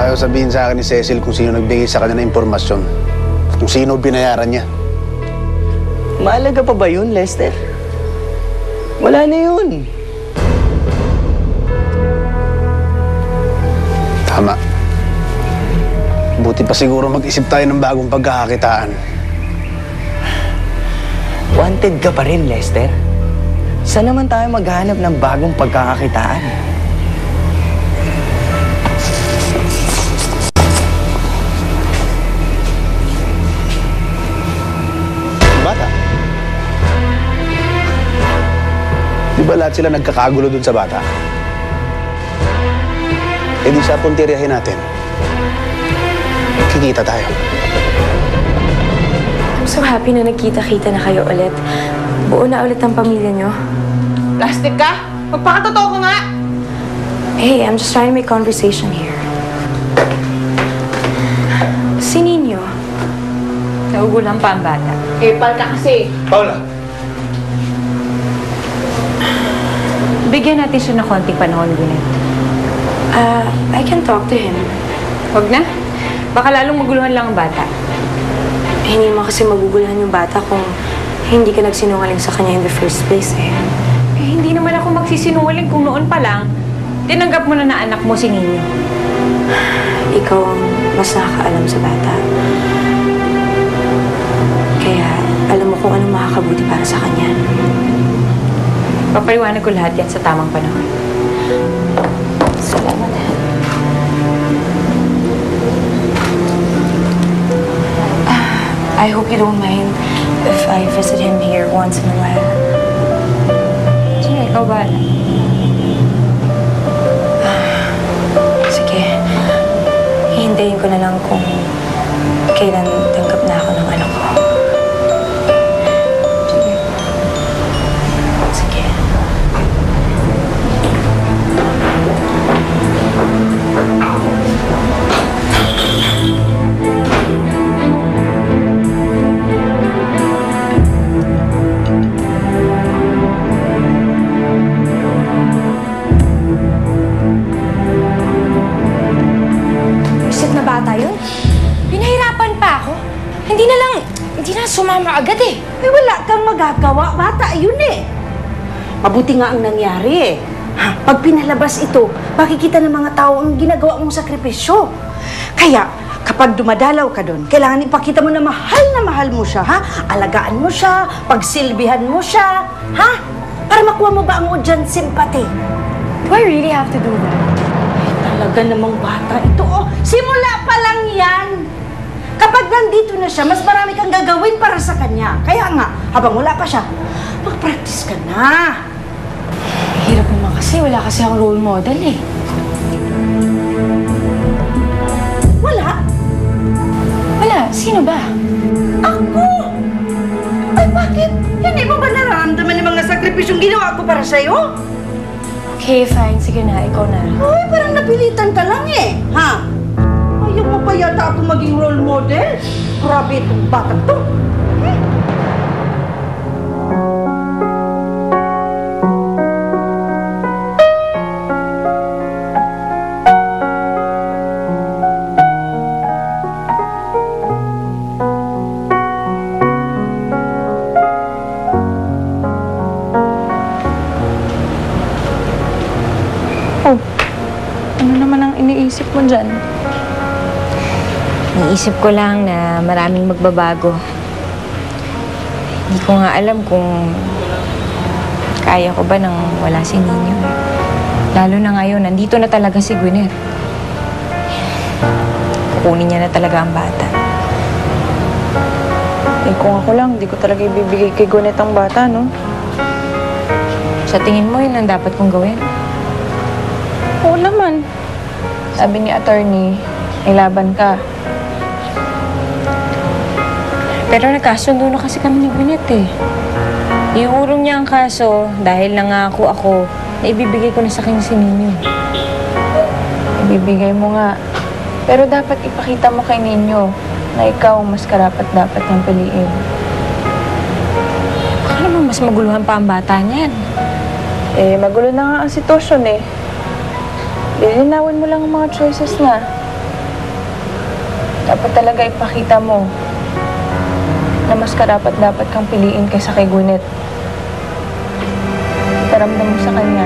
Ayaw sabihin sa akin ni Cecil kung sino nagbigay sa kanya ng impormasyon. Kung sino binayaran niya. Mahalaga pa ba yun, Lester? Wala na yun. Tama. Buti pa siguro mag-isip tayo ng bagong pagkakakitaan. Wanted ka pa rin, Lester. Saan naman tayo maghahanap ng bagong pagkakakitaan? Bata? Di ba lahat sila nagkakagulo dun sa bata? E di sa puntiryahin natin. Kikita tayo. I'm so happy na nagkita-kita na kayo ulit. Buo na ulit ang pamilya nyo. Plastic ka? Magpakatotoo ka nga! Hey, I'm just trying to make conversation here. Si Nino. Naugulang pa ang bata. Pal ka kasi. Paula! Bigyan natin siya ng konting panahon, Gwyneth. I can talk to him. Huwag na. Baka lalong maguluhan lang ang bata. Hindi naman kasi maguguluhan yung bata kung hindi ka nagsinungaling sa kanya in the first place eh. Hindi naman ako magsisinungaling kung noon pa lang, tinanggap mo na na anak mo si Nino. Ikaw ang mas nakakaalam sa bata. Kaya alam mo kung anong makakabuti para sa kanya. Papaliwanag ko lahat yan sa tamang panahon. Salamat. I hope you don't mind if I visit him here once in a while. Sige, ikaw ba? Sige. Hihintayin ko na lang kung kailan tanggap na ako ng anak ko. Sige. Sige. Bata yun. Pinahirapan pa ako. Hindi na sumama agad eh. Eh, wala kang magagawa. Bata yun eh. Mabuti nga ang nangyari eh. Pag pinalabas ito, makikita ng mga tao ang ginagawa mong sakripisyo. Kaya, kapag dumadalaw ka doon, kailangan ipakita mo na mahal mo siya, ha? Alagaan mo siya, pagsilbihan mo siya, ha? Para makuha mo ba ang audience sympathy? Do I really have to do that? Talaga namang bata ito, oh. Simula pa lang yan. Kapag nandito na siya, mas marami kang gagawin para sa kanya. Kaya nga, habang wala pa siya, mag-practice ka na. Hirap naman kasi. Wala kasi akong role model eh. Wala? Wala. Sino ba? Ako! Ay, bakit? Hindi mo ba nararamdaman yung mga sakripisyong ginawa ko para sa'yo? Okay, fine. Sige na. Ikaw na. Ay, parang napilitan ka lang eh, ha? Ayaw mo pa yata ako maging role model? Grabe itong batang to. Oh, ano naman ang iniisip mo dyan? Naisip ko lang na maraming magbabago. Hindi ko nga alam kung kaya ko ba nang wala si Nino. Lalo na ngayon, nandito na talaga si Gwyneth. Kukunin niya na talaga ang bata. Eh, kung ako lang, di ko talaga ibibigay kay Gwyneth ang bata, no? Sa tingin mo, yun ang dapat kong gawin? Oo naman. Sabi ni attorney, may laban ka. Pero nagkasundo na kasi kami ni Gwyneth eh. Iurong niya ang kaso dahil nangako ako na ibibigay ko na sa kanya si Nino. Ibibigay mo nga. Pero dapat ipakita mo kay Nino na ikaw mas karapat-dapat niyang piliin. Baka naman mas maguluhan pa ang bata niyan. Eh, magulo na nga ang sitwasyon eh. Lilinawin mo lang ang mga choices na. dapat talaga ipakita mo na mas karapat-dapat kang piliin kaysa kay Gwyneth. Iparamdam mo sa kanya